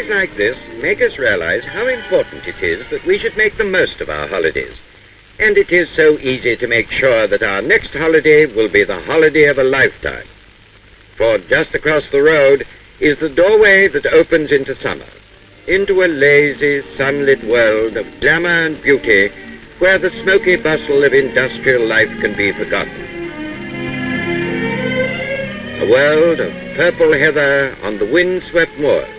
Days like this make us realize how important it is that we should make the most of our holidays. And it is so easy to make sure that our next holiday will be the holiday of a lifetime. For just across the road is the doorway that opens into summer, into a lazy, sunlit world of glamour and beauty where the smoky bustle of industrial life can be forgotten. A world of purple heather on the wind-swept moors,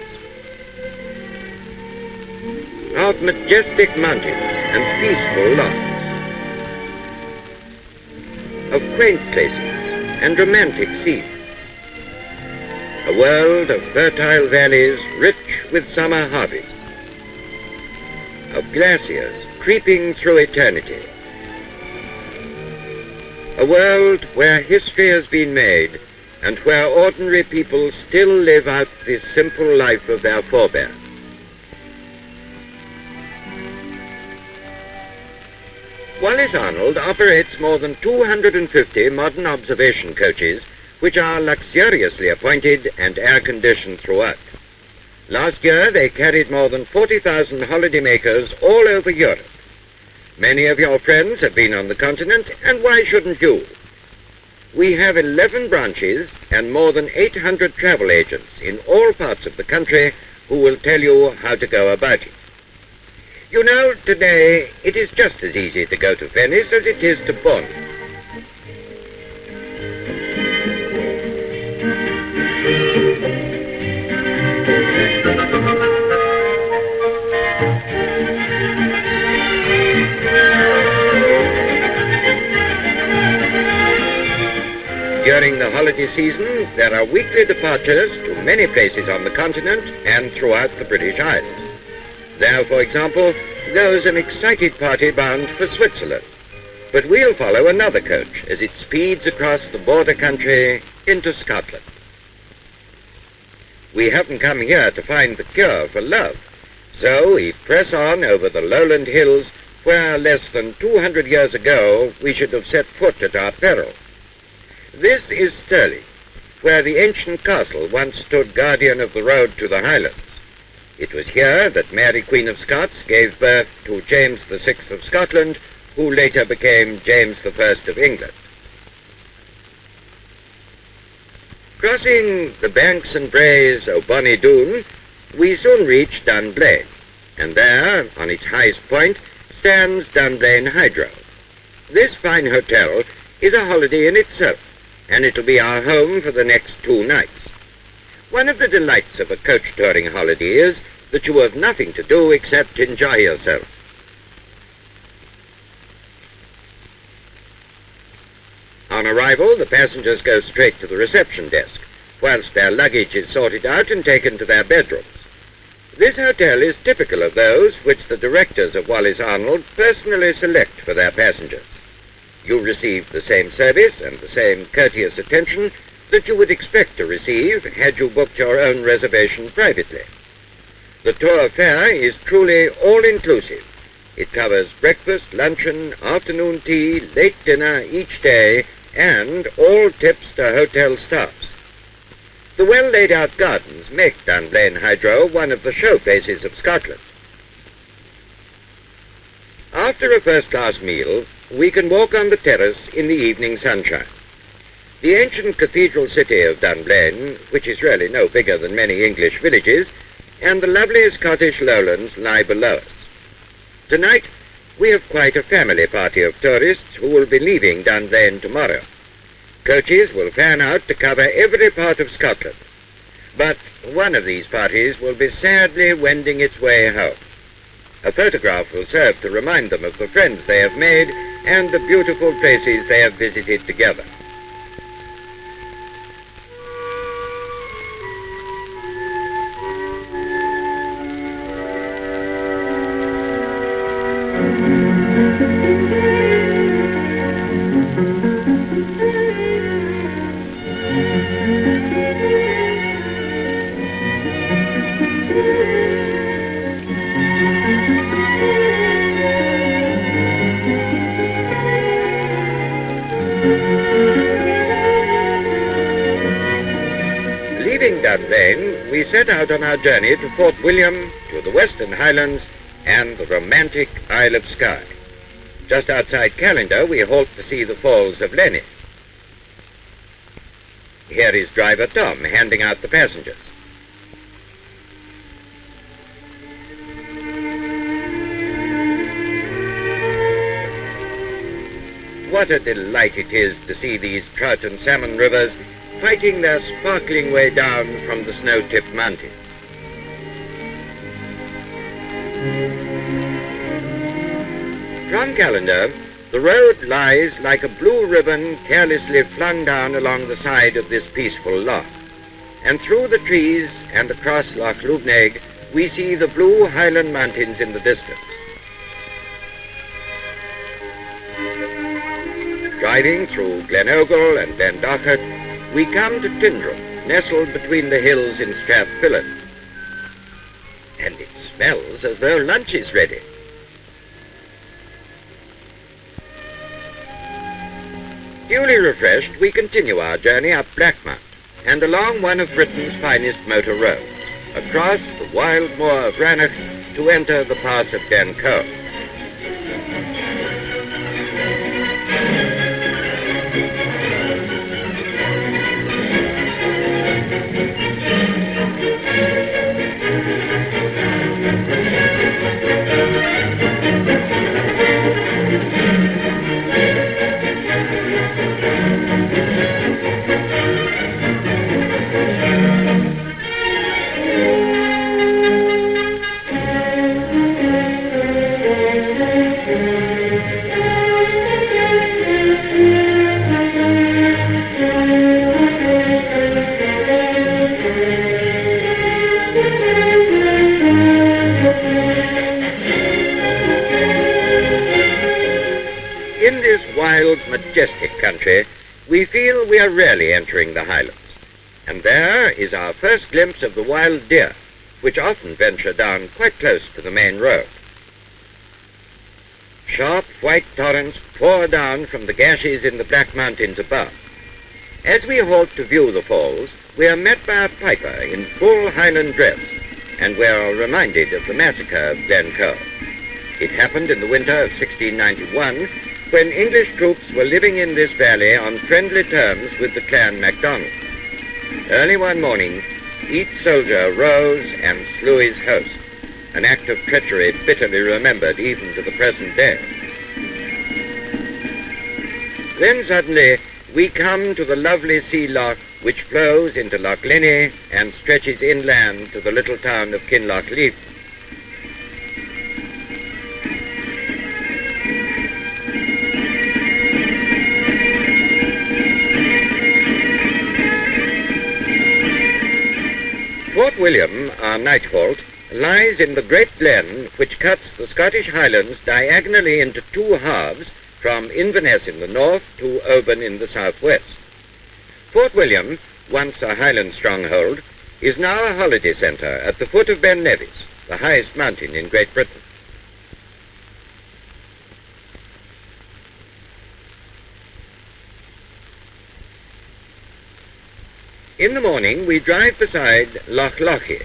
of majestic mountains and peaceful lawns, of quaint places and romantic scenes. A world of fertile valleys rich with summer harvests, of glaciers creeping through eternity. A world where history has been made and where ordinary people still live out the simple life of their forebears. Wallace Arnold operates more than 250 modern observation coaches which are luxuriously appointed and air-conditioned throughout. Last year they carried more than 40,000 holidaymakers all over Europe. Many of your friends have been on the continent, and why shouldn't you? We have 11 branches and more than 800 travel agents in all parts of the country who will tell you how to go about it. You know, today it is just as easy to go to Venice as it is to Bonn. During the holiday season, there are weekly departures to many places on the continent and throughout the British Isles. There, for example, goes an excited party bound for Switzerland. But we'll follow another coach as it speeds across the border country into Scotland. We haven't come here to find the cure for love, so we press on over the lowland hills where less than 200 years ago we should have set foot at our peril. This is Stirling, where the ancient castle once stood guardian of the road to the Highlands. It was here that Mary Queen of Scots gave birth to James VI of Scotland, who later became James I of England. Crossing the banks and braes of Bonnie Doon, we soon reach Dunblane, and there, on its highest point, stands Dunblane Hydro. This fine hotel is a holiday in itself, and it'll be our home for the next 2 nights. One of the delights of a coach touring holiday is that you have nothing to do except enjoy yourself. On arrival, the passengers go straight to the reception desk, whilst their luggage is sorted out and taken to their bedrooms. This hotel is typical of those which the directors of Wallace Arnold personally select for their passengers. You receive the same service and the same courteous attention that you would expect to receive had you booked your own reservation privately. The tour fare is truly all-inclusive. It covers breakfast, luncheon, afternoon tea, late dinner each day, and all tips to hotel staffs. The well-laid-out gardens make Dunblane Hydro one of the showplaces of Scotland. After a first-class meal, we can walk on the terrace in the evening sunshine. The ancient cathedral city of Dunblane, which is really no bigger than many English villages, and the lovely Scottish lowlands lie below us. Tonight, we have quite a family party of tourists who will be leaving Dunblane tomorrow. Coaches will fan out to cover every part of Scotland, but one of these parties will be sadly wending its way home. A photograph will serve to remind them of the friends they have made and the beautiful places they have visited together. Dunvein, we set out on our journey to Fort William, to the Western Highlands, and the romantic Isle of Skye. Just outside Callander, we halt to see the falls of Lenny. Here is driver Tom handing out the passengers. What a delight it is to see these trout and salmon rivers fighting their sparkling way down from the snow-tipped mountains. From Callander, the road lies like a blue ribbon carelessly flung down along the side of this peaceful loch, and through the trees and across Loch Lubnaig we see the blue Highland Mountains in the distance. Driving through Glenogle and Glendochart, we come to Tyndrum, nestled between the hills in Strathfillan. And it smells as though lunch is ready. Duly refreshed, we continue our journey up Blackmount and along one of Britain's finest motor roads, across the wild moor of Rannoch to enter the pass of Glencoe. In this wild, majestic country, we feel we are really entering the Highlands. And there is our first glimpse of the wild deer, which often venture down quite close to the main road. Sharp white torrents pour down from the gashes in the Black Mountains above. As we halt to view the falls, we are met by a piper in full Highland dress, and we are reminded of the massacre of Glencoe. It happened in the winter of 1691, when English troops were living in this valley on friendly terms with the Clan MacDonald. Early one morning, each soldier rose and slew his host, an act of treachery bitterly remembered even to the present day. Then suddenly we come to the lovely sea loch which flows into Loch Lenny and stretches inland to the little town of Kinlochleith. Fort William, our night halt, lies in the great glen which cuts the Scottish Highlands diagonally into two halves from Inverness in the north to Oban in the southwest. Fort William, once a Highland stronghold, is now a holiday centre at the foot of Ben Nevis, the highest mountain in Great Britain. In the morning, we drive beside Loch Lochy.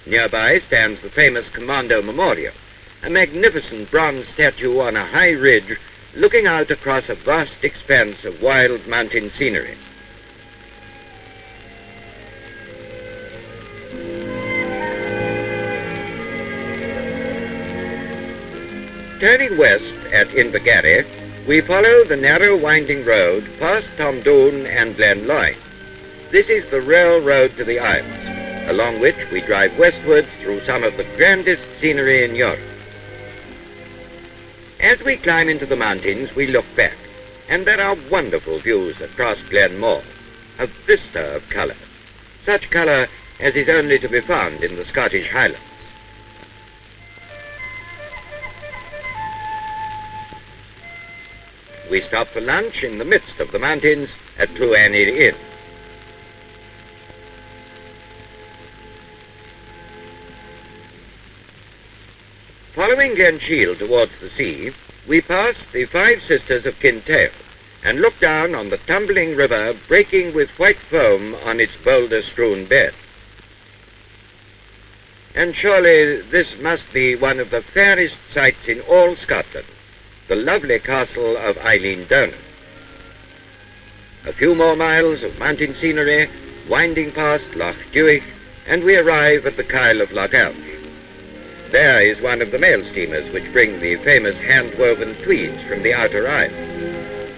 Nearby stands the famous Commando Memorial, a magnificent bronze statue on a high ridge looking out across a vast expanse of wild mountain scenery. Turning west at Invergarry, we follow the narrow winding road past Tomdoon and Glenloyne. This is the railroad to the Isles, along which we drive westwards through some of the grandest scenery in Europe. As we climb into the mountains, we look back, and there are wonderful views across Glenmore, a vista of colour, such colour as is only to be found in the Scottish Highlands. We stop for lunch in the midst of the mountains at Cluanir Inn. Following Glenshiel towards the sea, we pass the Five Sisters of Kintail and look down on the tumbling river breaking with white foam on its boulder-strewn bed. And surely this must be one of the fairest sights in all Scotland, the lovely castle of Eileen Donan. A few more miles of mountain scenery, winding past Loch Duich, and we arrive at the Kyle of Loch Elch. There is one of the mail steamers which bring the famous hand-woven tweeds from the outer isles.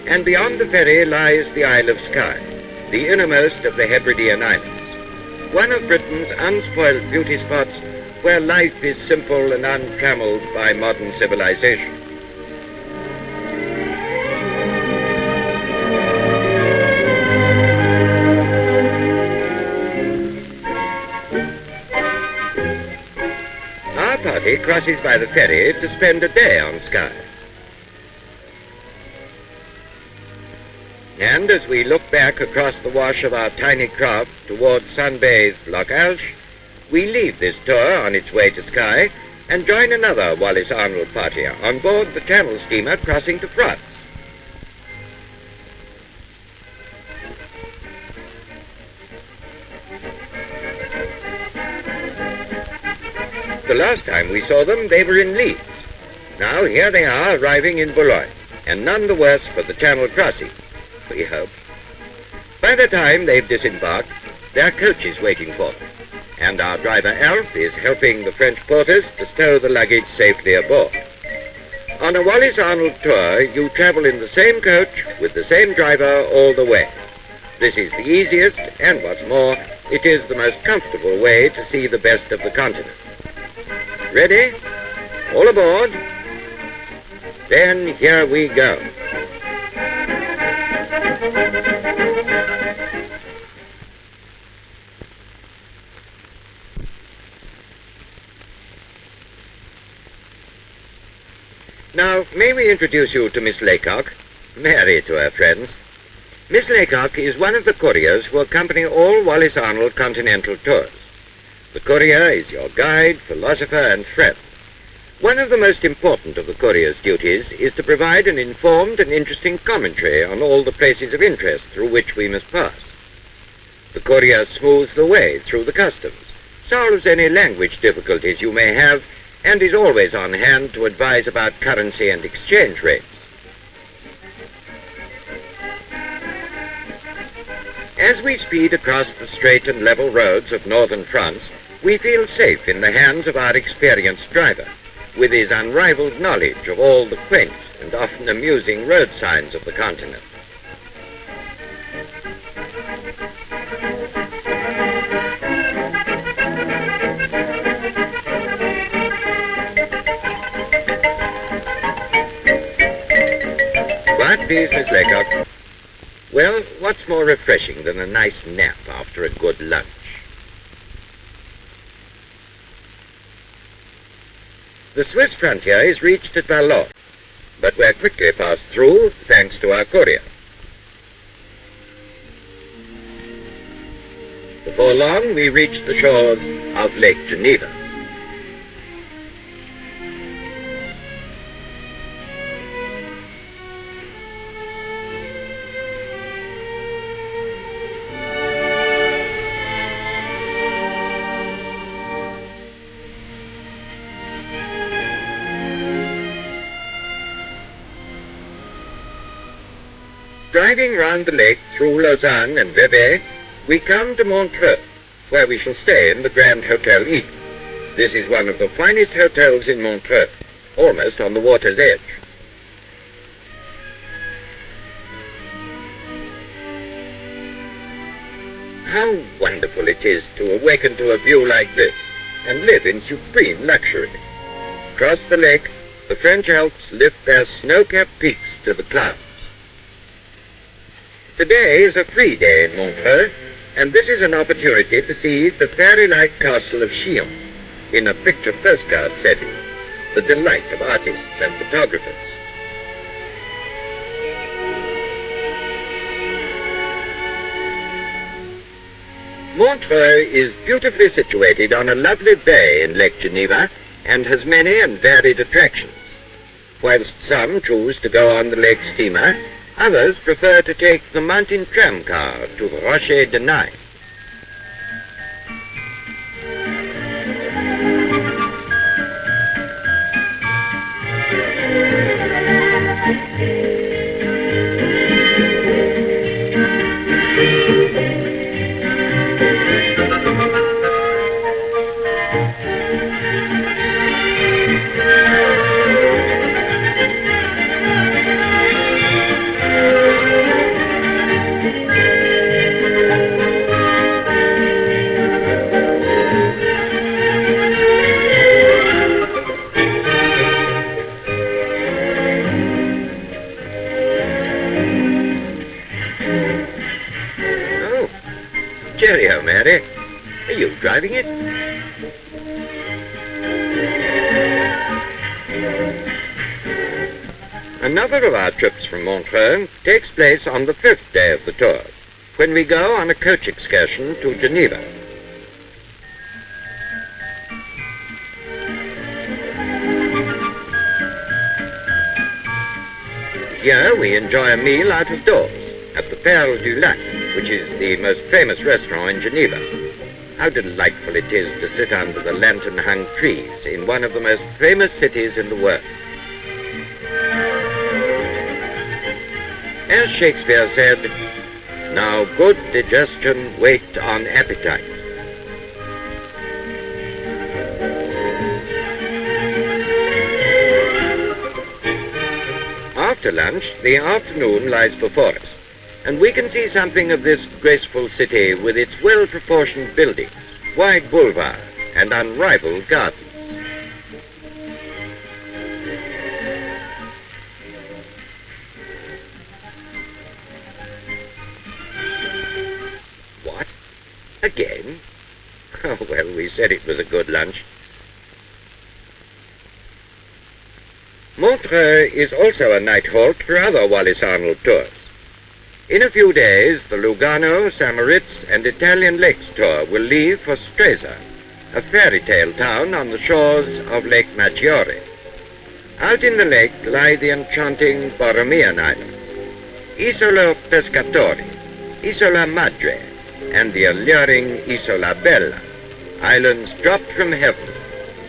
And beyond the ferry lies the Isle of Skye, the innermost of the Hebridean Islands, one of Britain's unspoiled beauty spots where life is simple and untrammeled by modern civilization. Our party crosses by the ferry to spend a day on Skye. And as we look back across the wash of our tiny craft towards sun-bathed Loch Elch, we leave this tour on its way to Skye and join another Wallis Arnold party on board the Channel steamer crossing to France. The last time we saw them, they were in Leeds. Now here they are arriving in Boulogne, and none the worse for the Channel crossing, we hope. By the time they've disembarked, their coach is waiting for them, and our driver Alf is helping the French porters to stow the luggage safely aboard. On a Wallis Arnold tour, you travel in the same coach with the same driver all the way. This is the easiest, and what's more, it is the most comfortable way to see the best of the continent. Ready? All aboard? Then here we go. Now, may we introduce you to Miss Laycock, Mary to her friends. Miss Laycock is one of the couriers who accompany all Wallis Arnold continental tours. The courier is your guide, philosopher, and friend. One of the most important of the courier's duties is to provide an informed and interesting commentary on all the places of interest through which we must pass. The courier smooths the way through the customs, solves any language difficulties you may have, and is always on hand to advise about currency and exchange rates. As we speed across the straight and level roads of northern France, we feel safe in the hands of our experienced driver, with his unrivaled knowledge of all the quaint and often amusing road signs of the continent. What is Miss Laycock? Well, what's more refreshing than a nice nap after a good lunch? The Swiss frontier is reached at Vallon, but we're quickly passed through thanks to our courier. Before long, we reach the shores of Lake Geneva. Driving round the lake through Lausanne and Vevey, we come to Montreux, where we shall stay in the Grand Hotel Eden. This is one of the finest hotels in Montreux, almost on the water's edge. How wonderful it is to awaken to a view like this and live in supreme luxury. Across the lake, the French Alps lift their snow-capped peaks to the clouds. Today is a free day in Montreux, and this is an opportunity to see the fairy-like castle of Chillon in a picture postcard setting, the delight of artists and photographers. Montreux is beautifully situated on a lovely bay in Lake Geneva and has many and varied attractions. Whilst some choose to go on the lake steamer, others prefer to take the mountain tram car to Rocher de Naye. Cheerio, Mary. Are you driving it? Another of our trips from Montreux takes place on the 5th day of the tour, when we go on a coach excursion to Geneva. Here we enjoy a meal out of doors at the Perle du Lac, which is the most famous restaurant in Geneva. How delightful it is to sit under the lantern-hung trees in one of the most famous cities in the world. As Shakespeare said, "Now good digestion wait on appetite." After lunch, the afternoon lies before us, and we can see something of this graceful city with its well-proportioned buildings, wide boulevard, and unrivaled gardens. What? Again? Oh, well, we said it was a good lunch. Montreux is also a night halt for other Wallis-Arnold tours. In a few days, the Lugano, St. and Italian Lakes tour will leave for Stresa, a fairy tale town on the shores of Lake Maggiore. Out in the lake lie the enchanting Borromean Islands, Isola Pescatori, Isola Madre, and the alluring Isola Bella, islands dropped from heaven,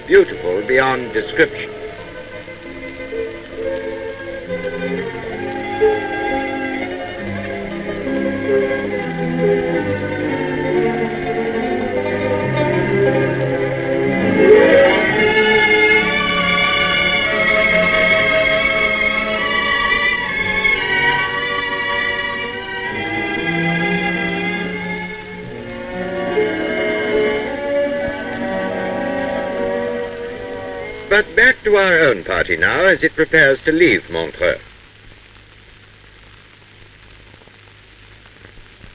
beautiful beyond description. But back to our own party now as it prepares to leave Montreux.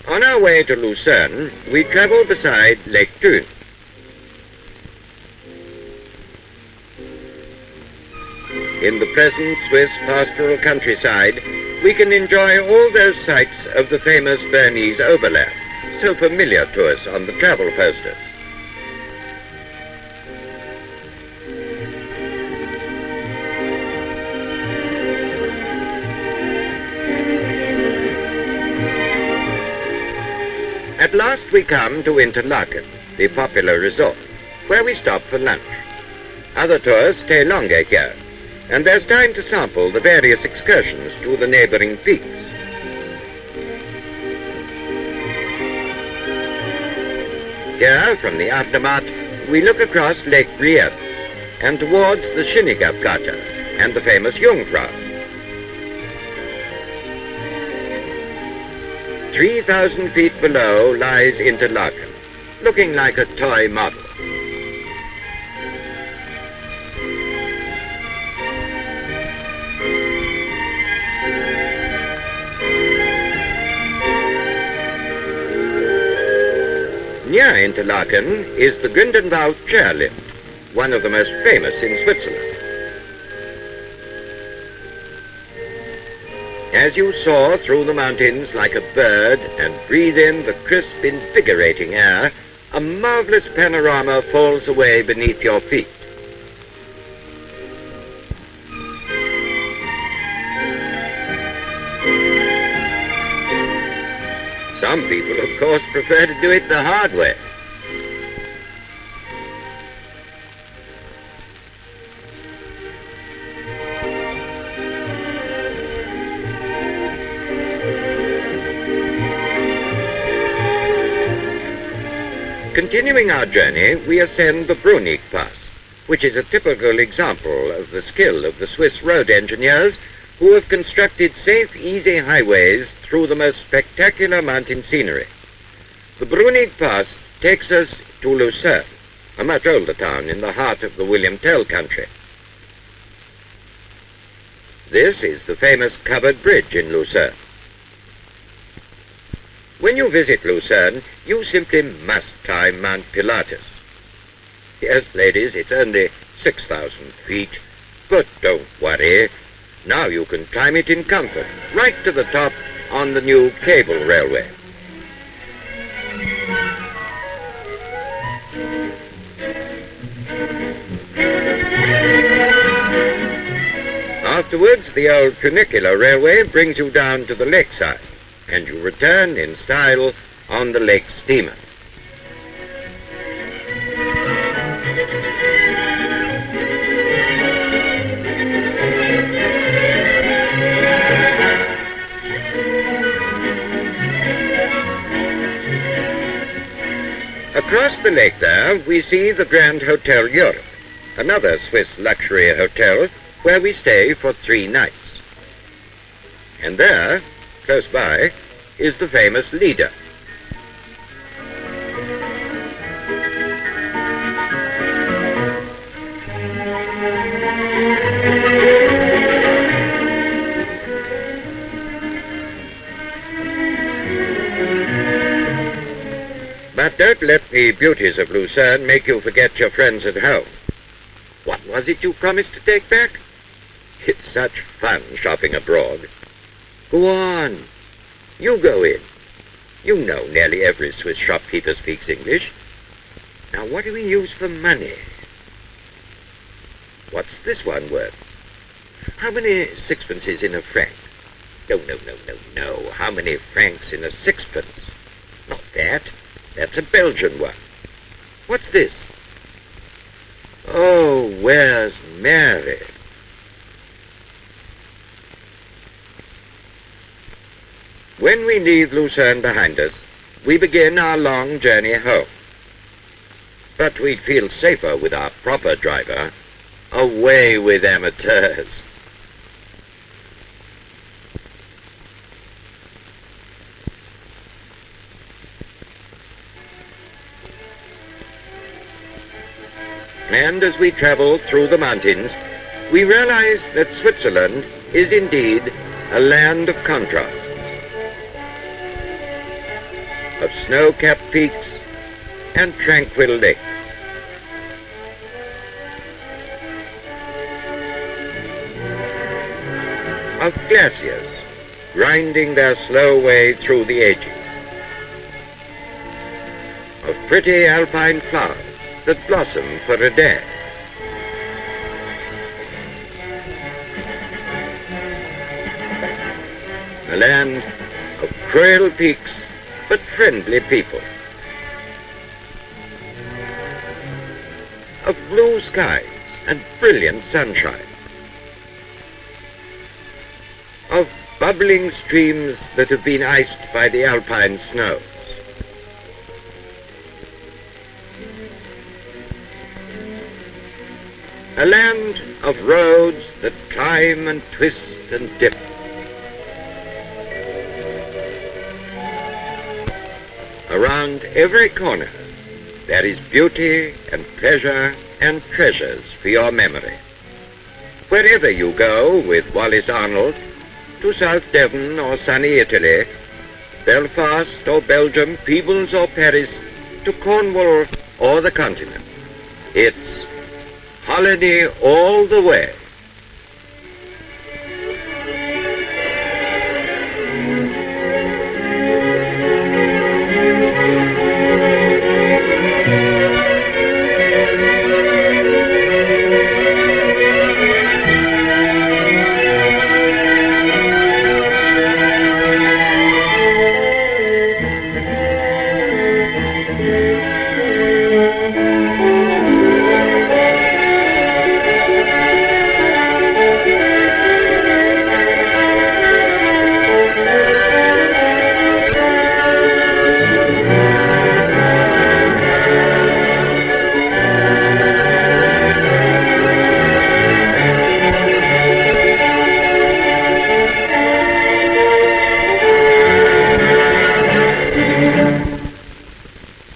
On our way to Lucerne, we travel beside Lake Thun. In the pleasant Swiss pastoral countryside, we can enjoy all those sights of the famous Bernese Oberland, so familiar to us on the travel posters. At last we come to Interlaken, the popular resort, where we stop for lunch. Other tours stay longer here, and there's time to sample the various excursions to the neighboring peaks. Here, from the Aftermath, we look across Lake Brienz and towards the Schiniger Platte and the famous Jungfrau. 3,000 feet below lies Interlaken, looking like a toy model. Near Interlaken is the Grindenwald chairlift, one of the most famous in Switzerland. As you soar through the mountains like a bird and breathe in the crisp, invigorating air, a marvelous panorama falls away beneath your feet. Some people, of course, prefer to do it the hard way. Continuing our journey, we ascend the Brunig Pass, which is a typical example of the skill of the Swiss road engineers who have constructed safe, easy highways through the most spectacular mountain scenery. The Brunig Pass takes us to Lucerne, a much older town in the heart of the William Tell country. This is the famous covered bridge in Lucerne. When you visit Lucerne, you simply must climb Mount Pilatus. Yes, ladies, it's only 6,000 feet, but don't worry. Now you can climb it in comfort, right to the top on the new cable railway. Afterwards, the old funicular railway brings you down to the lakeside, and you return in style on the lake steamer. Across the lake there, we see the Grand Hotel Europe, another Swiss luxury hotel where we stay for 3 nights. And there, close by, is the famous Lieder. But don't let the beauties of Lucerne make you forget your friends at home. What was it you promised to take back? It's such fun shopping abroad. Go on. You go in. You know nearly every Swiss shopkeeper speaks English. Now what do we use for money? What's this one worth? How many sixpences in a franc? No. How many francs in a sixpence? Not that. That's a Belgian one. What's this? Oh, where's Mary? When we leave Lucerne behind us, we begin our long journey home. But we'd feel safer with our proper driver. Away with amateurs. And as we travel through the mountains, we realize that Switzerland is indeed a land of contrasts, of snow-capped peaks and tranquil lakes, of glaciers grinding their slow way through the ages, of pretty alpine flowers that blossom for a day. A land of cruel peaks but friendly people, of blue skies and brilliant sunshine, of bubbling streams that have been iced by the alpine snows, a land of roads that climb and twist and dip, around every corner there is beauty and pleasure and treasures for your memory. Wherever you go with Wallace Arnold, to South Devon or sunny Italy, Belfast or Belgium, Peebles or Paris, to Cornwall or the continent, it's holiday all the way.